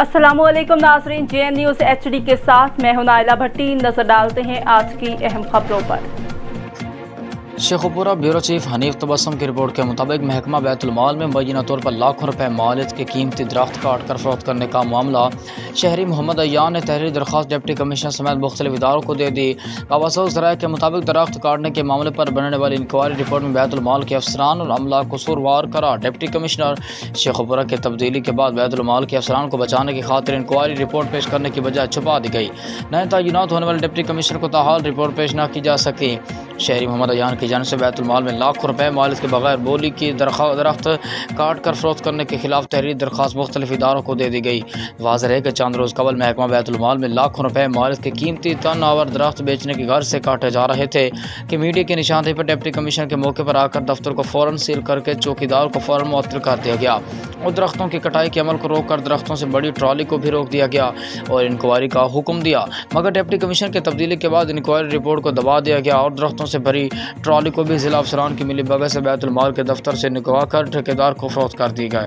अस्सलामुअलैकुम नाज़रीन, JN news HD के साथ मैं हूं नाइला भट्टी। नजर डालते हैं आज की अहम खबरों पर। शेखुपुरा ब्यूरो चीफ हनीफ तबस्सुम की रिपोर्ट के मुताबिक महकमा बैतुल माल में मुबैना तौर पर लाखों रुपए मालियत के कीमती दरख्त काट कर फरोख्त करने का मामला शहरी मोहम्मद अय्यान ने तहरीरी दरख्वास्त डिप्टी कमिश्नर समेत मुख्तलिफ इदारों को दे दी। वाबस्तुल ज़राए के मुताबिक दरख्त काटने के मामले पर बनने वाली इंक्वायरी रिपोर्ट में बैतुल माल के अफसरान और अमला कसूरवार करार डिप्टी कमिश्नर शेखुपुरा के तब्दीली के बाद बैतुल माल के अफसरान को बचाने की खातिर इंक्वायरी रिपोर्ट पेश करने की बजाय छुपा दी गई। नए तैनात होने वाले डिप्टी कमिश्नर को ताहाल रिपोर्ट पेश न की जा सकी। शहरी मोहम्मद अय्यान की जानिब से बैतुल माल में लाखों रुपए मालियत के बगैर बोली की दरख्त काट कर फरोख्त करने के खिलाफ तहरीरी दरख्वास्त मुख्तलिफ इदारों को दे दी गई। वाज़ेह है कि चंद रोज़ कबल महकमा बैतुल माल में लाखों रुपए मालियत के कीमती तन आवर दरख्त बेचने की गर्ज से काटे जा रहे थे कि मीडिया की निशानदेही पर डिप्टी कमिश्नर के मौके पर आकर दफ्तर को फ़ौरन सील करके चौकीदार को फ़ौरन मुअत्तल कर दिया गया और दरख्तों की कटाई के अमल को रोक कर दरख्तों से बड़ी ट्रॉली को भी रोक दिया गया और इंक्वायरी का हुक्म दिया। मगर डिप्टी कमिश्नर के तब्दीली के बाद इंक्वायरी रिपोर्ट को दबा दिया गया और दरख्तों से भरी ट्रॉली को भी जिला अफसरान की मिली भगत से बैतुल माल के दफ्तर से निकलवा कर ठेकेदार को फरोख्त कर दी गई।